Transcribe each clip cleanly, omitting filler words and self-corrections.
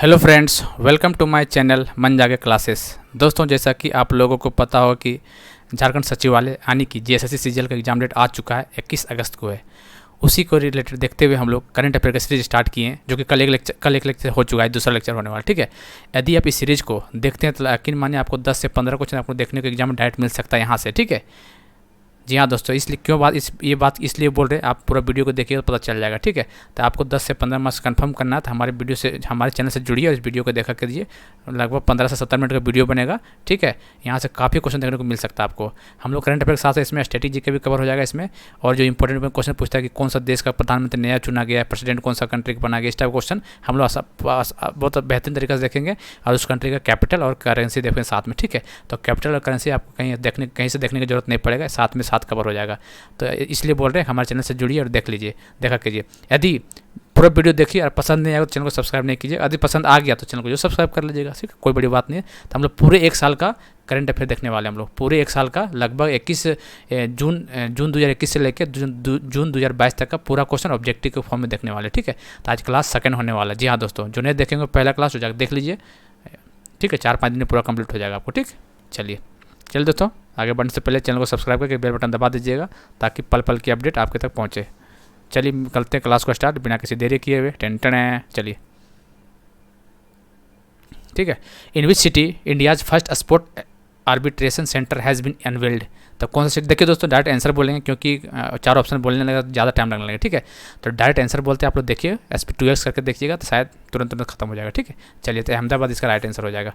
Hello friends, welcome to my channel Man Jage classes. दोस्तों, जैसा कि आप लोगों को पता हो कि झारखंड सचिवालय यानी कि जीएसएससी सीजीएल का एग्जाम डेट आ चुका है, 21 अगस्त को है। उसी को रिलेटेड देखते हुए हम लोग करंट अफेयर का सीरीज स्टार्ट किए हैं, जो कि कल एक लेक्चर हो चुका है, दूसरा लेक्चर होने वाला। ठीक है, यदि आप इस सीरीज को देखते हैं तो यकीन मानिए आपको 10 से 15 क्वेश्चन आपको देखने को एग्जाम में डायरेक्ट मिल सकता है यहाँ से। ठीक है, जी हाँ दोस्तों, इसलिए ये बात इसलिए बोल रहे हैं, आप पूरा वीडियो को देखिए तो पता चल जाएगा। ठीक है, तो आपको 10 से 15 मार्क्स कंफर्म करना है तो हमारे चैनल से जुड़िए और इस वीडियो को देखा करिए। लगभग 15 से 17 मिनट का वीडियो बनेगा। ठीक है, यहाँ से काफ़ी क्वेश्चन देखने को मिल सकता है आपको। हम लोग करंट अफेयर के साथ इसमें स्ट्रेटेजी का भी कवर हो जाएगा इसमें, और जो इंपॉर्टेंट क्वेश्चन पूछता है कि कौन सा देश का प्रधानमंत्री नया चुना गया है, प्रेसिडेंट कौन सा कंट्री का बना गया, इस टाइप क्वेश्चन हम लोग बहुत बेहतरीन तरीके से देखेंगे और उस कंट्री का कैपिटल और करेंसी देखेंगे साथ में। ठीक है, तो कैपिटल और करेंसी आपको कहीं से देखने की जरूरत नहीं पड़ेगा, साथ कवर हो जाएगा। तो इसलिए बोल रहे हैं हमारे चैनल से जुड़िए और देखा कीजिए। यदि पूरा वीडियो देखिए और पसंद नहीं आएगा तो चैनल को सब्सक्राइब नहीं कीजिए, यदि पसंद आ गया तो चैनल को जो सब्सक्राइब कर लीजिएगा। ठीक है, कोई बड़ी बात नहीं है। तो हम लोग पूरे एक साल का करंट अफेयर देखने वाले हैं। हम लोग पूरे एक साल का लगभग 21 जून 2021 से लेकर जून 2022 तक का पूरा क्वेश्चन ऑब्जेक्टिव के फॉर्म में देखने वाले। ठीक है, तो आज क्लास सेकंड होने वाला है। जी हाँ दोस्तों, जो नहीं देखेंगे पहला क्लास हो जाएगा, देख लीजिए। ठीक है, 4-5 दिन में पूरा कंप्लीट हो जाएगा आपको। ठीक, चलिए दोस्तों, आगे बढ़ने से पहले चैनल को सब्सक्राइब करके बेल बटन दबा दीजिएगा ताकि पल पल की अपडेट आपके तक पहुंचे। चलिए करते हैं क्लास को स्टार्ट बिना किसी देरी किए हुए। टेंशन है, चलिए। ठीक है, in which city India's first sport arbitration centre has been unveiled. तो कौन सा सिटी? देखिए दोस्तों, डायरेक्ट आंसर बोलेंगे क्योंकि 4 ऑप्शन बोलने लगा तो ज़्यादा टाइम लगने लगेगा। ठीक है, तो डायरेक्ट आंसर बोलते हैं आप लोग, देखिए SP2X करके देखिएगा तो शायद तुरंत खत्म हो जाएगा। ठीक है, चलिए, तो अहमदाबाद इसका राइट आंसर हो जाएगा।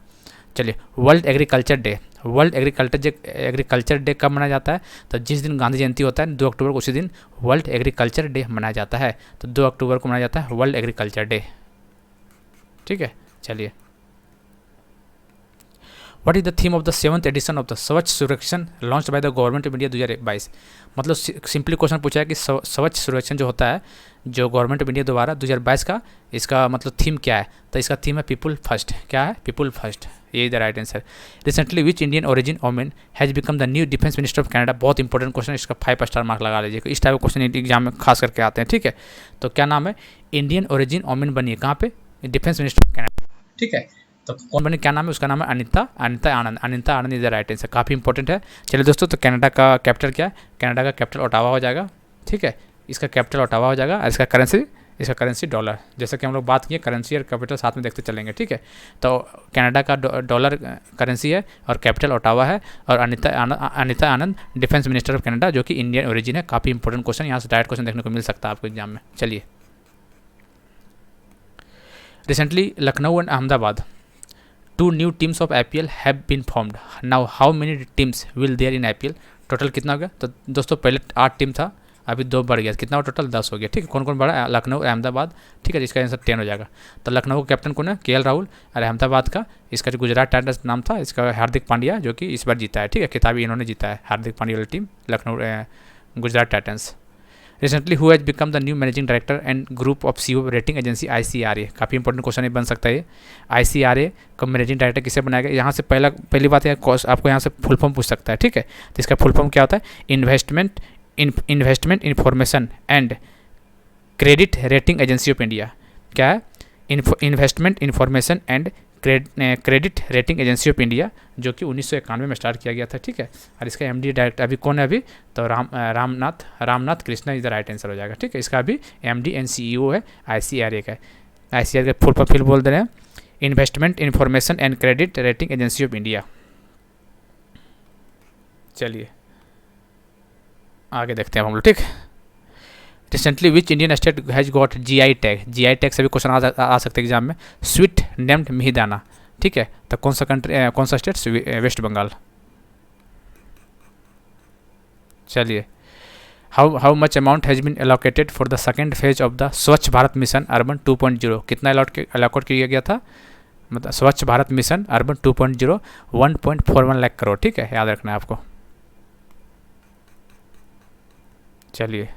चलिए, वर्ल्ड एग्रीकल्चर डे कब मनाया जाता है? तो जिस दिन गांधी जयंती होता है 2 अक्टूबर को, उसी दिन वर्ल्ड एग्रीकल्चर डे मनाया जाता है। तो 2 अक्टूबर को मनाया जाता है वर्ल्ड एग्रीकल्चर डे। ठीक है, चलिए। What is the theme of the 7th edition of the Swachh Survekshan launched by the government of India 2022? मतलब सिंपली क्वेश्चन पूछा है कि स्वच्छ सर्वेक्षण जो होता है, जो गवर्नमेंट ऑफ इंडिया द्वारा 2022 का, इसका मतलब थीम क्या है? तो इसका थीम है पीपुल फर्स्ट। क्या है? पीपुल फर्स्ट, ये the right answer. Recently which Indian origin women has become the new defence minister of Canada? बहुत इंपॉर्टेंट क्वेश्चन, इसका 5 स्टार मार्क लगा लीजिए। इस टाइप का क्वेश्चन एग्जाम में खास करके आते हैं। ठीक है, तो क्या नाम है? इंडियन ओरिजिन वोमेन बनी है कहाँ पे? Defence minister of Canada. ठीक है, तो कौन बनी, क्या नाम है उसका? नाम है अनिता आनंद इज द राइट आंसर। काफ़ी इंपॉर्टेंट है। चलिए दोस्तों, तो कनाडा का कैपिटल क्या है? कनाडा का कैपिटल ओटावा हो जाएगा। ठीक है, इसका कैपिटल ओटावा हो जाएगा और इसका करेंसी डॉलर। जैसे कि हम लोग बात किए, करेंसी और कैपिटल साथ में देखते चलेंगे। ठीक है, तो कनाडा का डॉलर करेंसी है और कैपिटल ओटावा है, और अनिता आनंद डिफेंस मिनिस्टर ऑफ कनाडा, जो कि इंडियन ओरिजिन है। काफ़ी इंपॉर्टेंट क्वेश्चन, यहाँ से डायरेक्ट क्वेश्चन देखने को मिल सकता है आपको एग्जाम में। चलिए, recently Lucknow and Ahmedabad 2 new teams of IPL have been formed. Now how many teams will there in IPL? Total कितना हो गया? तो दोस्तों, पहले 8 टीम था, अभी 2 बढ़ गया। कितना हो टोटल? 10 हो गया। ठीक है, कौन कौन बढ़ा? लखनऊ, अहमदाबाद। ठीक है, जिसका आंसर 10 हो जाएगा। तो लखनऊ का कैप्टन कौन है? KL राहुल। और अहमदाबाद का, इसका जो गुजरात टाइटंस नाम था, इसका हार्दिक पांड्या, जो कि इस बार जीता है। ठीक है, खिताब इन्होंने जीता है, हार्दिक पांड्या वाली team, Lucknow Gujarat Titans. Recently who has become the new managing director and group of CEO rating agency ICRA? काफ़ी इंपॉर्टेंट क्वेश्चन ये बन सकता है। ICRA का मैनेजिंग डायरेक्टर किसे बनाया गया? यहाँ से पहली बात है, आपको यहाँ से फुल फॉर्म पूछ सकता है। ठीक है, तो इसका फुल फॉर्म क्या होता है? Investment information and credit rating agency of India. क्या है? Investment information and credit rating agency of India, जो कि 1991 में स्टार्ट किया गया था। ठीक है, और इसका MD डायरेक्टर अभी कौन है? अभी तो Ramnath Krishna is the right answer हो जाएगा। ठीक है, इसका अभी MD एंड CEO है ICRA का। ICRA का फुल पर फिल बोल दे रहे हैं, investment information and credit rating agency of India. चलिए आगे देखते हैं हम लोग। ठीक, recently which Indian state has got GI tag से भी क्वेश्चन आ सकते हैं एग्जाम में। Sweet named mihidana. ठीक है, तो कौन सा स्टेट? वेस्ट बंगाल। चलिए, how much amount has been allocated for the second phase of the Swachh Bharat mission urban 2.0? कितना एलोकेट किया गया था? मतलब स्वच्छ भारत मिशन अर्बन 2.0 1.41 लाख करोड़। ठीक है, याद रखना है आपको। चलिए,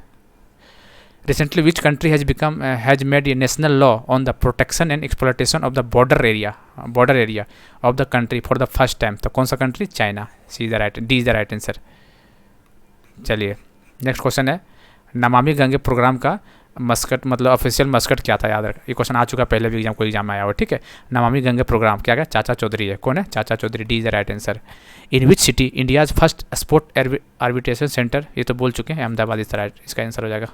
recently which country has made a national law on the protection and exploitation of the border area of the country for the first time? तो कौन सा country? China. D is the right answer. चलिए, next question है, Namami Gange programme का Muscat मतलब official Muscat क्या था, याद रख, ये क्वेश्चन आ चुका पहले भी एग्जाम, कोई एग्जाम आया हो, ठीक है। नमामि गंगे प्रोग्राम क्या क्या, चाचा चौधरी है, कौन है, Chacha Chaudhary, D is the right answer. In which city India's first sport arbitration centre, ये तो बोल चुके हैं, अहमदाबाद, इस तरह इसका आंसर हो जाएगा।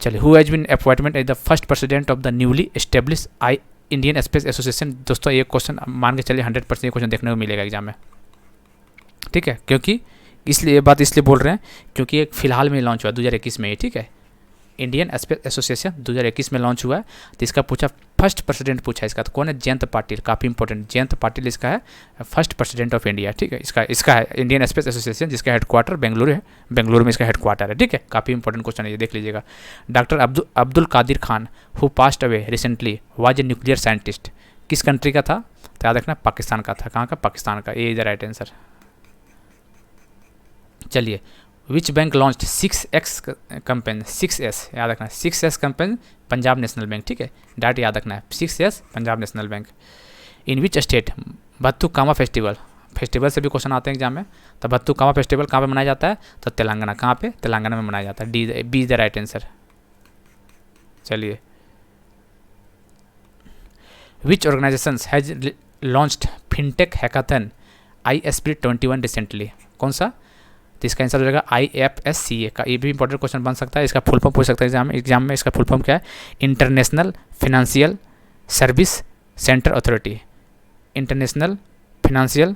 चलिए, who has been appointment as the first president of the newly establish Indian space association. दोस्तों ये क्वेश्चन मान के चलिए 100% ये क्वेश्चन देखने को मिलेगा एग्जाम में, ठीक है, क्योंकि इसलिए ये बात इसलिए बोल रहे हैं क्योंकि एक फिलहाल में लॉन्च हुआ 2021 में, ठीक है, इंडियन स्पेस एसोसिएशन 2021 में लॉन्च हुआ है। तो इसका पूछा फर्स्ट प्रेसिडेंट पूछा इसका, तो कौन है, जयंत पाटिल, काफ़ी इंपॉर्टेंट, जयंत पाटिल इसका है फर्स्ट प्रेसिडेंट ऑफ इंडिया, ठीक है। इसका है इंडियन स्पेस एसोसिएशन, जिसका हेडक्वार्टर बेंगलुरु है, बेंगलुरु में इसका हेडक्वार्टर है, ठीक है। काफ़ी इंपॉर्टेंट क्वेश्चन है ये, देख लीजिएगा। Doctor Abdul Qadeer Khan who passed away recently was a nuclear scientist, किस कंट्री का था, तो याद रखना पाकिस्तान का था। कहाँ का, पाकिस्तान का, ये इज द राइट आंसर। चलिए, which bank launched 6S campaign, 6S याद रखना है, 6S campaign Punjab national bank, ठीक है, डाट याद रखना है, 6S Punjab national bank. In which state Bathukamma festival, festival से भी क्वेश्चन आते हैं एग्जाम में, तो बथुकामा फेस्टिवल कहाँ पे मनाया जाता है, तो तेलंगाना, कहाँ पे, तेलंगाना में मनाया जाता है, B is the right answer. चलिए, which organisation has launched fintech hackathon ISP21 recently, कौन सा, तो इसका आंसर हो जाएगा IFSCA का। ये भी इंपॉर्टेंट क्वेश्चन बन सकता है, इसका फुल फॉर्म पूछ सकता है एग्जाम में, इसका फुल फॉर्म क्या है, international financial service centre authority, international financial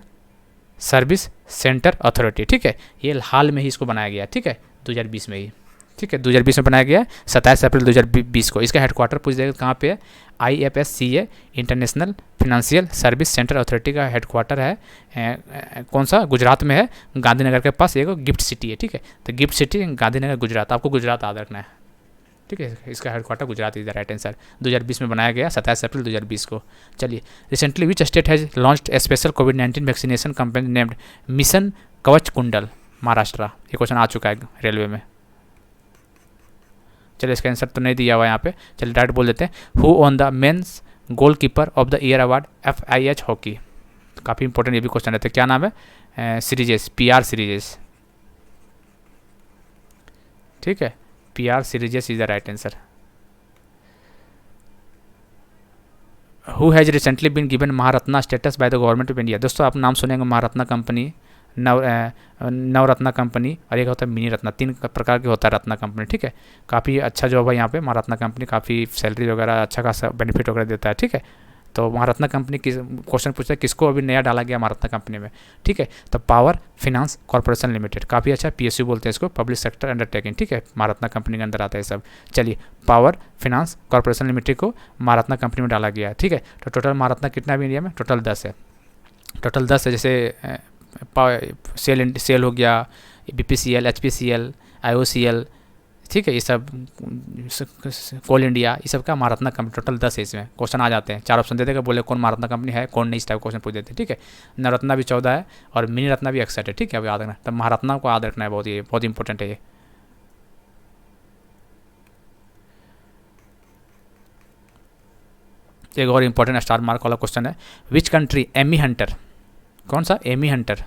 service centre authority, ठीक है। ये हाल में ही इसको बनाया गया, ठीक है, 2020 में ही, ठीक है, 2020 में बनाया गया है, 27 अप्रैल 2020 को। इसका हेडक्वार्टर पूछ देगा कहाँ पे है, IFSCA international financial service centre authority का हेडक्वार्टर है कौन सा, गुजरात में है, गांधीनगर के पास एक गिफ्ट सिटी है, ठीक है। तो गिफ्ट सिटी गांधीनगर गुजरात, आपको गुजरात याद रखना है, ठीक है। इसका headquarter Gujarat is the right answer. 2020 में बनाया गया, 27 अप्रैल 2020 को। चलिए, recently which state has launched A special covid vaccination campaign named mission कवच कुंडल, महाराष्ट्र। ये क्वेश्चन आ चुका है रेलवे में। चलिए, इसका आंसर तो नहीं दिया हुआ यहाँ पे, चलिए डायरेक्ट बोल देते हैं। Who on the mains goalkeeper of the year award FIH hockey, काफ़ी इंपॉर्टेंट ये भी क्वेश्चन रहता है, क्या नाम है, सीरीजेस, PR सीरीजेस, ठीक है, PR series is the right answer. Who has recently been given Maharatna status by the government of India. दोस्तों आप नाम सुनेंगे, महारत्ना कंपनी, नवरत्ना कंपनी, और एक होता है मिनी रत्ना, 3 प्रकार के होता है रत्ना कंपनी, ठीक है। काफ़ी अच्छा जॉब है यहाँ पे, महारत्ना कंपनी काफ़ी सैलरी वगैरह अच्छा खासा बेनिफिट वगैरह देता है, ठीक है। तो महारत्ना कंपनी किस क्वेश्चन पूछता है, किसको अभी नया डाला गया महारत्ना कंपनी में, ठीक है। तो पावर फिनांस कॉर्पोरेशन लिमिटेड, काफ़ी अच्छा, PSU बोलते हैं इसको, पब्लिक सेक्टर अंडरटेकिंग, ठीक है, महारत्ना कंपनी के अंदर आता है सब। चलिए, पावर फिनांस कॉर्पोरेशन लिमिटेड को महारत्ना कंपनी में डाला गया है, ठीक है। तो टोटल महारत्ना कितना भी इंडिया में, टोटल 10 है, टोटल 10 है। जैसे सेल हो गया, BPCL, HPCL, IOCL, ठीक है, ये सब कोल इंडिया, ये सब का महारत्ना कंपनी, टोटल 10 है। इसमें क्वेश्चन आ जाते हैं, 4 ऑप्शन दे देगा, बोले कौन महारत्ना कंपनी है, कौन नहीं, इस टाइप क्वेश्चन पूछ देते हैं, ठीक है। नवरत्ना भी 14 है और मिनी रत्ना भी 61 है, ठीक है, अब याद रखना, तब महारत्ना को याद रखना है, बहुत इंपॉर्टेंट है ये। एक और इंपॉर्टेंट स्टार मार्क वाला क्वेश्चन है, विच कंट्री एमी हंटर, कौन सा, एमी हंटर,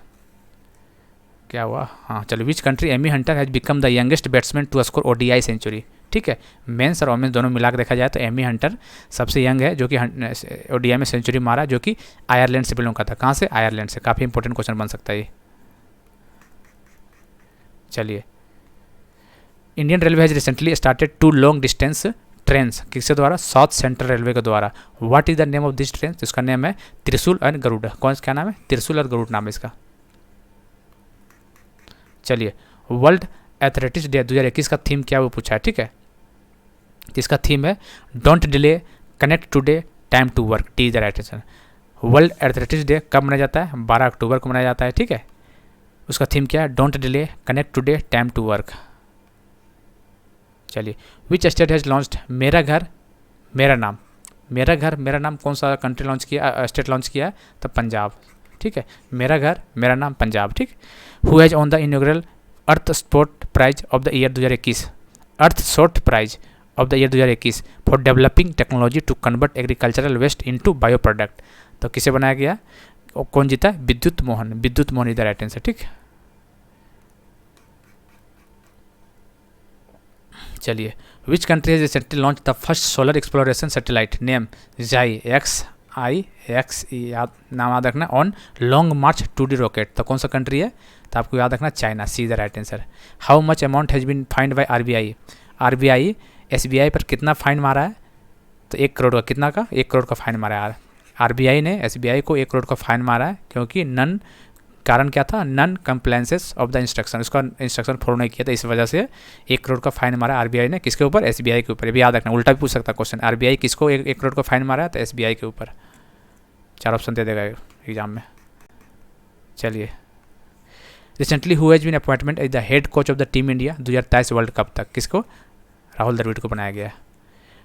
क्या हुआ, हाँ चलो, which country Amy Hunter has become the youngest batsman to score ODI century, ठीक है। मेंस और वोमेंस दोनों मिलाकर देखा जाए तो एमी हंटर सबसे यंग है जो कि ODI में सेंचुरी मारा, जो कि आयरलैंड से बिलोंग करता है। कहाँ से, आयरलैंड से। काफ़ी इंपॉर्टेंट क्वेश्चन बन सकता है ये। चलिए, Indian railway has recently started 2 long distance trains, किसके द्वारा, साउथ सेंट्रल रेलवे के द्वारा। What is the name of this train, इसका नेम है त्रिशूल एंड गरुड़, कौन क्या नाम है, त्रिशूल और गरुड़ नाम है इसका। चलिए, वर्ल्ड एथलेटिक्स डे 2021 का थीम क्या वो पूछा है, ठीक है। इसका थीम है don't delay, connect today, time to work, D is the right answer. World athletics day कब मनाया जाता है, 12 अक्टूबर को मनाया जाता है, ठीक है। उसका थीम क्या है, don't delay, connect today, time to work. चलिए, विच स्टेट हैज लॉन्च्ड मेरा घर मेरा नाम, मेरा घर मेरा नाम कौन सा कंट्री लॉन्च किया, स्टेट लॉन्च किया है, तो पंजाब, ठीक है। मेरा घर मेरा नाम पंजाब, ठीक। Who has on the inaugural earthshot prize of the year 2021, earthshot prize of the year 2021 for developing technology to convert agricultural waste into bio product. तो किसे बनाया गया, कौन जीता, Vidyut Mohan, Vidyut Mohan is the right answer, ठीक। चलिए, which country has recently launch the first solar exploration satellite name जाई XIXE, याद नाम याद रखना, on long March 2D rocket. तो कौन सा कंट्री है? तो आपको याद रखना China, C the right answer. How much amount has been find by RBI SBI पर कितना फाइन मारा है? तो 1 करोड़ का। कितना का? 1 करोड़ का फाइन मारा है। RBI ने SBI को 1 करोड़ का फाइन मारा है, क्योंकि कारण क्या था? Non compliances of the instruction, उसका इंस्ट्रक्शन फॉलो नहीं किया था, इस वजह से 1 करोड़ का फाइन मारा RBI ने। किसके ऊपर? SBI के ऊपर। ये भी याद रखना, उल्टा भी पूछ सकता क्वेश्चन। RBI किसको 1 करोड़ का फाइन मारा है? तो SBI के ऊपर। 4 ऑप्शन दे देगा एग्जाम में। चलिए, recently who has been appointment as the head coach of the team India 2023 world cup तक? किसको? राहुल द्रविड़ को बनाया गया है।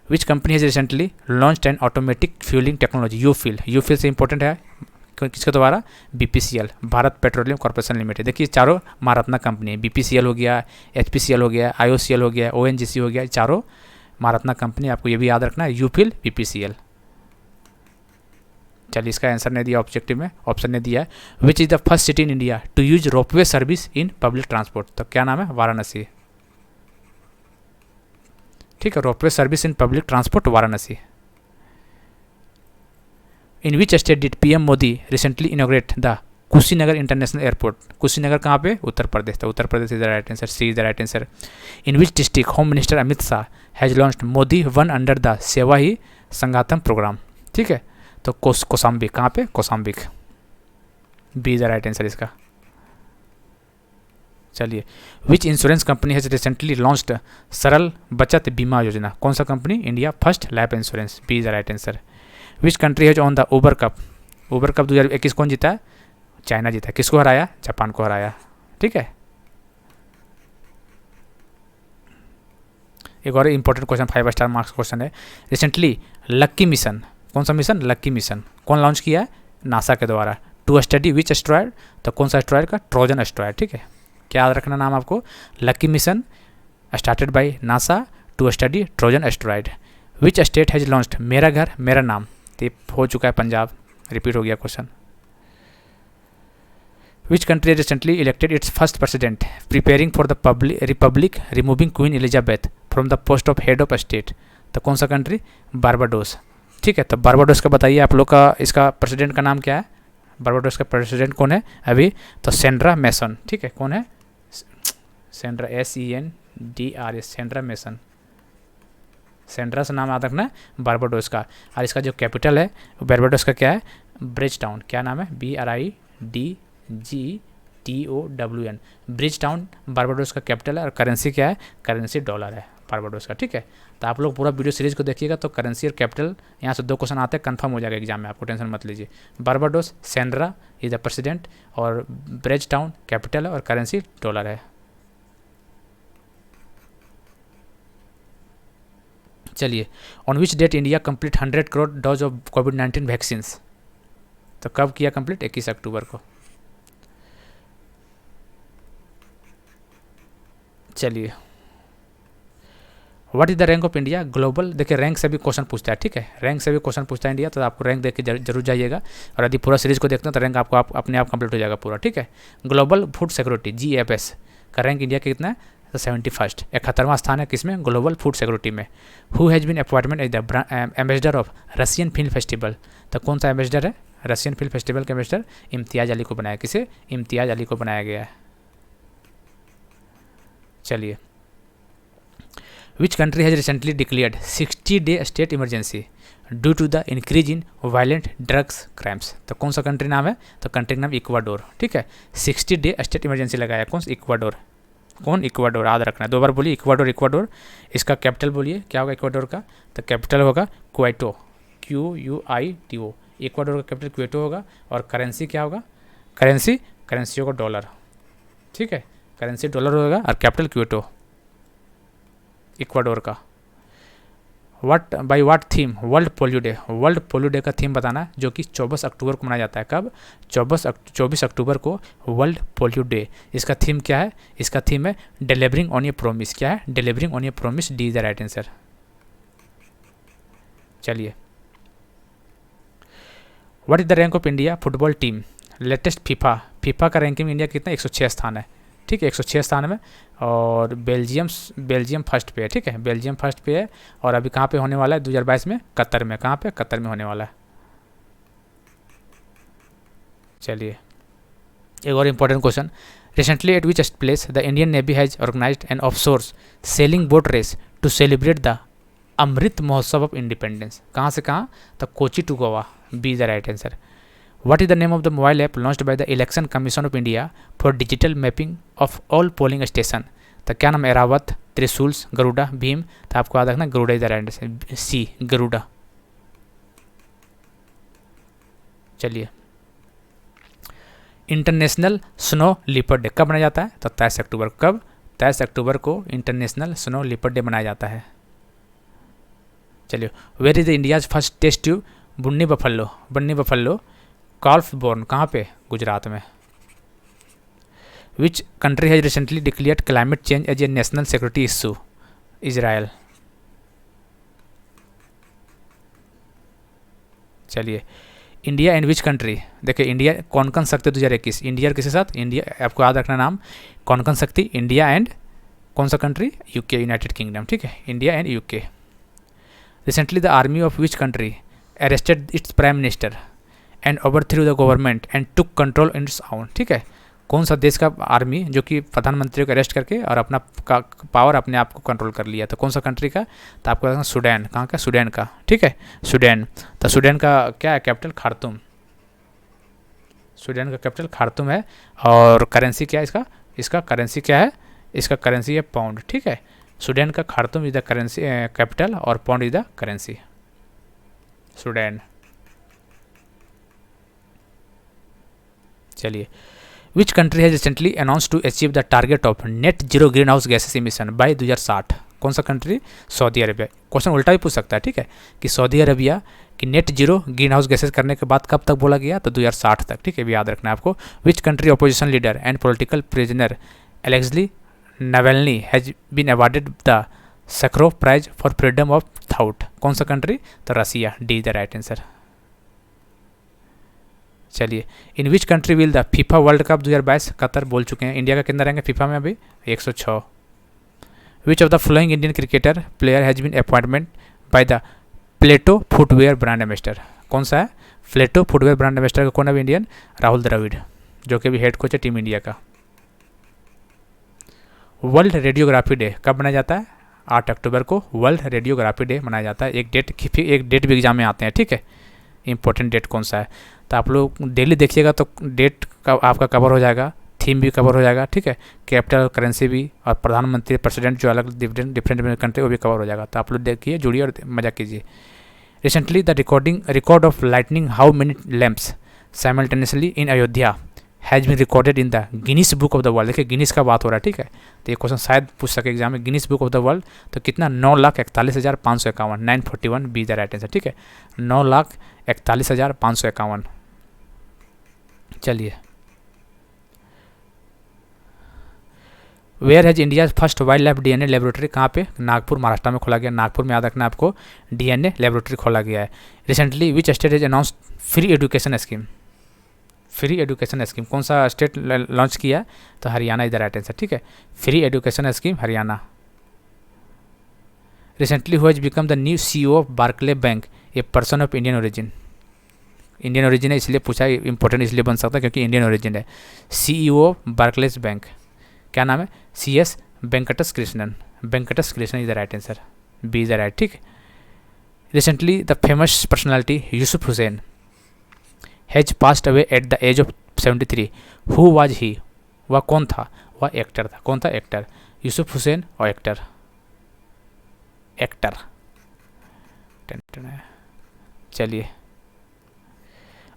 Which company has recently launched an automatic fuelling technology UFill से इंपॉर्टेंट है किसके द्वारा? BPCL, Bharat petroleum corporation limited. देखिए, चारों महारत्ना कंपनी है। BPCL हो गया, HPCL हो गया, IOCL हो गया, ONGC हो गया, चारों महारत्ना कंपनी। आपको ये भी याद रखना है, यूफिल BPCL। चलिए, इसका आंसर नहीं दिया ऑब्जेक्टिव में, ऑप्शन ने दिया है which is the first city in India to use ropeway service in public transport? तो क्या नाम है? वाराणसी। ठीक है, ropeway service in public transport Varanasi. In which state did PM Modi recently inaugurate the Kushinagar international airport? Kushinagar कहाँ पे? उत्तर प्रदेश। तो Uttar Pradesh is the right answer, C is the right answer. In which district home minister Amit Shah has launched Modi one under the सेवा ही संगातम programme? ठीक है, तो कौशाम्बी। कहाँ पे? Kaushambi. B is the right answer इसका। चलिए, which insurance company has recently launched Saral Bachat Bima Yojana? कौन सा कंपनी? India first life insurance. B is the right answer. Which country has on the Uber cup? Uber cup 2021 कौन जीता है? चाइना जीता है। किसको हराया? जापान को हराया। ठीक है, एक और important question, 5 star marks question है। रिसेंटली लक्की मिशन, कौन सा मिशन? Lucky mission. कौन लॉन्च किया है? नासा के द्वारा। To study which asteroid? तो कौन सा एस्ट्रॉयड का? Trojan asteroid. ठीक है, क्या याद रखना नाम आपको? Lucky mission started by NASA to study Trojan asteroid. Which state has launched मेरा घर मेरा नाम? तो हो चुका है पंजाब, रिपीट हो गया question. Which country recently elected it's first president preparing for the Republic removing queen Elizabeth from the post of head of state? तो कौन सा कंट्री? बारबाडोस। ठीक है, तो बारबाडोस का बताइए आप लोग का, इसका प्रेसिडेंट का नाम क्या है? बारबाडोस का प्रेसिडेंट कौन है अभी? तो सेंड्रा मैसन। ठीक है, कौन है? सेंड्रा, SENDRA, सेंड्रा मैसन। सेंड्रा से नाम याद रखना है बारबाडोस का। और इसका जो कैपिटल है बारबाडोस का क्या है? Bridge town. क्या नाम है? BRIDGTOWN, ब्रिज टाउन बारबाडोस का कैपिटल है। और करेंसी क्या है? करेंसी डॉलर है बारबाडोस का। ठीक है, तो आप लोग पूरा वीडियो सीरीज को देखिएगा, तो करेंसी और कैपिटल यहाँ से 2 क्वेश्चन आते हैं, कंफर्म हो जाएगा एग्जाम में, आपको टेंशन मत लीजिए। Barbados, Sandra is the president, और ब्रिज टाउन कैपिटल है, और करेंसी डॉलर है। चलिए, on which date India complete 100 crore dose of कोविड-19 वैक्सीन? तो कब किया कंप्लीट? 21 अक्टूबर को। चलिए, what is the rank of India global? देखिए, रैंक से भी क्वेश्चन पूछता है। ठीक है, रैंक से भी क्वेश्चन पूछता है इंडिया, तो आपको रैंक देख के जरूर जाइएगा। और यदि पूरा सीरीज को देखते हैं तो रैंक आपको अपने आप कंप्लीट हो जाएगा पूरा। ठीक है, ग्लोबल फूड सिक्योरिटी GFS का रैंक इंडिया का कितना है? तो 71st, 71वां स्थान है किसमें? ग्लोबल फूड सिक्योरिटी में। Who has been appointment as the ambassador of Russian film festival? तो कौन सा एम्बेसडर है? रशियन फिल्म फेस्टिवल के एम्बेसडर इम्तियाज़ अली को बनाया। किसे? इम्तियाज़ अली को बनाया गया है। चलिए, which country has recently declared 60-day state emergency due to the increase in violent drugs crimes? तो कौन सा कंट्री नाम है? तो कंट्री का नाम इक्वाडोर। ठीक है, 60-day स्टेट इमरजेंसी लगाया। कौन? इक्वाडोर। कौन? इक्वाडोर। याद रखना है, 2 बार बोलिए इक्वाडोर। इक्वाडोर। इसका कैपिटल बोलिए, क्या होगा इक्वाडोर का? तो कैपिटल होगा क्वेटो, QUITO। इक्वाडोर का कैपिटल क्वेटो होगा। और करेंसी क्या होगा? करेंसी होगा डॉलर। ठीक है, करेंसी डॉलर होगा और कैपिटल क्वेटो इक्वाडोर का। By what theme world polio day? World polio day का थीम बताना, जो कि 24 अक्टूबर को मनाया जाता है। कब? 24 अक्टूबर को वर्ल्ड पोलियो डे। इसका थीम क्या है? इसका थीम है डिलीवरिंग ऑन ए प्रोमिस। क्या है? Delivering on a promise. D is the right answer. चलिए, what is the rank of India football team latest FIFA का रैंकिंग इंडिया कितना? 106 स्थान है। ठीक है, 106 स्थान में। और बेल्जियम फर्स्ट पे है, ठीक है, बेल्जियम फर्स्ट पे है। और अभी कहाँ पे होने वाला है 2022 में? कतर में। कहाँ पे? कतर में होने वाला है। चलिए एक और important question, recently at which place the Indian navy has organised an offshore sailing boat race to celebrate the Amrit Mahotsav of independence. कहाँ से कहाँ? तो Kochi to Goa, B is the right answer. What is the name of the mobile app launched by the Election Commission of India for digital mapping of all polling station? तो क्या नाम? एरावत, त्रिशूल्स, गरुड़ा, भीम। तो आपको याद रखना Garuda is the right answer, C Garuda. चलिए international snow leopard day कब मनाया जाता है? तो 23 अक्टूबर। कब? 23 अक्टूबर को इंटरनेशनल स्नो लिपर्ड डे मनाया जाता है। चलिए where is the India's first test tube? Banni buffalo calf born, कहाँ पे? गुजरात में। Which country has recently declared climate change as a national security issue? Israel. चलिए इंडिया एंड विच कंट्री? देखिए India कौन शक्ति 2021, इंडिया और किसके साथ? इंडिया, आपको याद रखना नाम, कौन शक्ति, इंडिया एंड कौन सा कंट्री? यूके, यूनाइटेड किंगडम, ठीक है, India and UK. Recently the army of which country arrested its prime minister and overthrew the government and took control in its own? ठीक है, कौन सा देश का आर्मी जो कि प्रधानमंत्री को अरेस्ट करके और अपना पावर अपने आप को कंट्रोल कर लिया? तो कौन सा कंट्री का? तो आपको बताना सूडान। कहाँ का? सूडान का, ठीक है, सूडान। तो सूडान का क्या है कैपिटल? खार्तूम। सूडान का कैपिटल खार्तूम है। और करेंसी क्या है इसका? इसका करेंसी क्या है? इसका करेंसी है पाउंड, ठीक है। सूडान का Khartoum is the currency capital और pound is the currency. Sudan. चलिए which country has recently announce to achieve the target of net zero green house gases emission by 2060? कौन सा कंट्री? Saudi Arabia. क्वेश्चन उल्टा भी पूछ सकता है, ठीक है, कि सऊदी अरेबिया की net zero green house gases करने के बाद कब तक बोला गया? तो 2060 तक, ठीक है, भी याद रखना है आपको। Which country opposition leader and political prisoner Alexei Navalny has been awarded the Sakharov prize for freedom of thought? कौन सा कंट्री? तो Russia, D is the right answer. चलिए in which country will the FIFA world cup 2022? Qatar, बोल चुके हैं। India का कितना रहेंगे फीफा में? अभी 106। Which of the following Indian cricketer player has been appointment by the Plato footwear brand ambassador? कौन सा है? प्लेटो फुटवेयर ब्रांड एम्बेसडर का कौन है? इंडियन, राहुल द्रविड़, जो कि भी हेड कोच है टीम इंडिया का। वर्ल्ड रेडियोग्राफी डे कब मनाया जाता है? 8 अक्टूबर को वर्ल्ड रेडियोग्राफी डे मनाया जाता है। एक डेट भी एग्जाम में आते हैं, ठीक है, इंपॉर्टेंट डेट कौन सा है? तो आप लोग डेली देखिएगा तो डेट का आपका कवर हो जाएगा, थीम भी कवर हो जाएगा, ठीक है, कैपिटल करेंसी भी, और प्रधानमंत्री प्रेसिडेंट जो अलग डिफरेंट कंट्री वो भी कवर हो जाएगा। तो आप लोग देखिए, जुड़िए और मजा कीजिए। Recently the record of lighting how many lamps simultaneously in Ayodhya has been recorded in the Guinness book of the world? देखिए गिनीस का बात हो रहा है, ठीक है, तो ये क्वेश्चन शायद पूछ सके एग्जाम में, Guinness book of the world. तो कितना? 9,41,551, 941 बी द राइट आंसर, ठीक है, 9,41,551। चलिए where has India first wildlife DNA laboratory? कहाँ पे? नागपुर, महाराष्ट्र में खोला गया। नागपुर में याद रखना आपको, DNA लेबोरेटरी खोला गया है। Recently which state has announce free education scheme? Free education scheme कौन सा स्टेट लॉन्च किया? तो Haryana is the right answer, ठीक है, free education scheme Haryana. Recently who has become the new CEO of Barclays bank a person of Indian origin? Indian origin है इसलिए पूछा, important इसलिए बन सकता है क्योंकि इंडियन ओरिजिन है। CEO ऑफ बार्कलेस बैंक, क्या नाम है? CS वेंकटस Krishnan, Venkatesh Krishnan is the right answer, B is the right, ठीक। Recently the famous personality Yusuf Hussain has passed away at the age of 73, who was he? वह कौन था? वह एक्टर था। कौन था? एक्टर, यूसुफ हुसैन और एक्टर, एक्टर। चलिए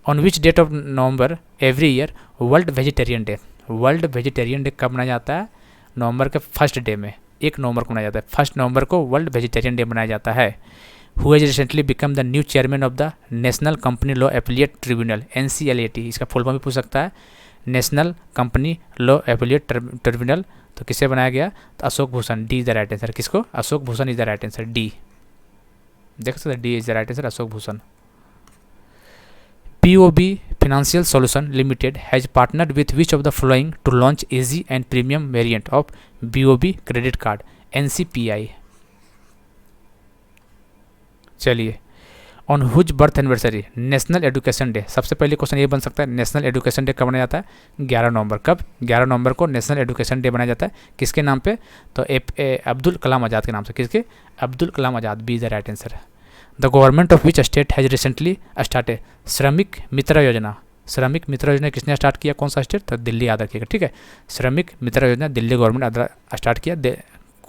on which date of November every year world vegetarian day? World vegetarian day कब मनाया जाता है? नवंबर के फर्स्ट डे में, 1 नवंबर को मनाया जाता है। 1 नवंबर को वर्ल्ड वेजिटेरियन डे मनाया जाता है। Who has recently become the new chairman of the national company law appellate tribunal? NCLAT, इसका फुल फॉर्म भी पूछ सकता है, national company law appellate tribunal. तो किससे बनाया गया? तो Ashok Bhushan, D is the right answer. किसको? Ashok Bhushan is the right answer, D. देख सकते, D is the right answer, Ashok Bhushan. BOB Financial Solution Limited has partnered with which of the following to launch easy and premium variant of BOB credit card? NCPI. चलिए, on whose birth anniversary national education day, सबसे पहले question ये बन सकता है national education day कब बनाया जाता है? 11 नवंबर। कब? 11 नवंबर को नेशनल एजुकेशन डे बनाया जाता है। किसके नाम पे? तो अब्दुल कलाम आज़ाद के नाम से। किसके? Abdul Kalam Azad. B is the right answer. The government of which state has recently started Shramik Mitra योजना? श्रमिक मित्र योजना किसने स्टार्ट किया? कौन सा स्टेट? तो दिल्ली याद रखिएगा, ठीक है। श्रमिक मित्र योजना दिल्ली गवर्नमेंट स्टार्ट किया।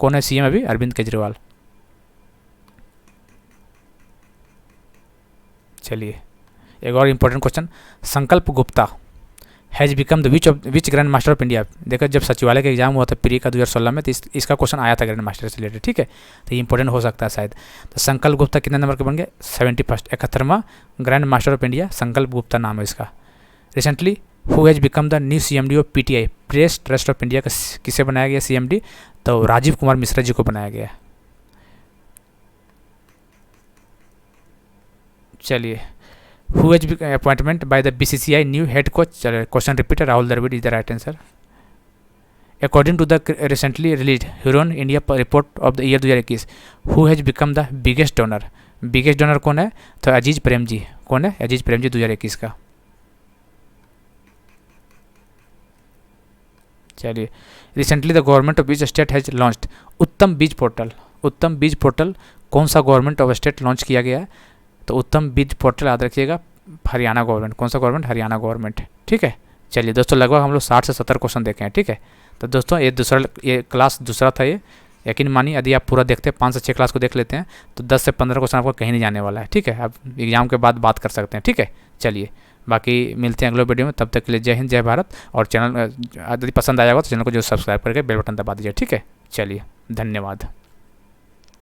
कौन है सीएम अभी? अरविंद केजरीवाल। चलिए, एक और इंपॉर्टेंट क्वेश्चन, संकल्प Gupta has become the which grand master of India? देखो, जब सचिवालय का एग्जाम हुआ था प्री का 2016 में, तो इसका क्वेश्चन आया था ग्रैंड मास्टर से रिलेटेड, ठीक है। तो ये इंपॉर्टेंट हो सकता है शायद। तो संकल्प गुप्ता कितने नंबर के बन गए? 71, 71वां ग्रैंड मास्टर ऑफ इंडिया संकल्प गुप्ता नाम है इसका। Recently who has become the new CMD of PTI press trust of India का किसे बनाया गया CMD? तो राजीव कुमार मिश्रा जी को बनाया गया। चलिए, who has become appointment by the BCCI new head coach? Question repeat, Rahul Dravid is the right answer. According to the recently release Hurun India report of the year 2021, who has become the biggest donor? Biggest donor कौन है? तो अजीज प्रेम जी। कौन है? अजीज प्रेम जी 2021 का। चलिए, recently the government of which state has launched उत्तम बीज portal? उत्तम बीज पोर्टल कौन सा गवर्नमेंट ऑफ स्टेट लॉन्च किया गया है? तो उत्तम बीज पोर्टल याद रखिएगा, हरियाणा गवर्नमेंट। कौन सा गवर्नमेंट? हरियाणा गवर्नमेंट, ठीक है। चलिए दोस्तों, लगभग हम लोग 60 से 70 क्वेश्चन देखे हैं, ठीक है। तो दोस्तों ये क्लास दूसरा था ये। यकीन मानिए, यदि आप पूरा देखते हैं 5 से 6 क्लास को देख लेते हैं तो 10 से 15 क्वेश्चन आपको कहीं नहीं जाने वाला है, ठीक है। आप एग्जाम के बाद बात कर सकते हैं, ठीक है। चलिए, बाकी मिलते हैं अगले वीडियो में, तब तक के लिए जय हिंद जय भारत। और चैनल यदि पसंद आया होगा तो चैनल को जो सब्सक्राइब करके बेल बटन दबा दीजिए, ठीक है। चलिए, धन्यवाद।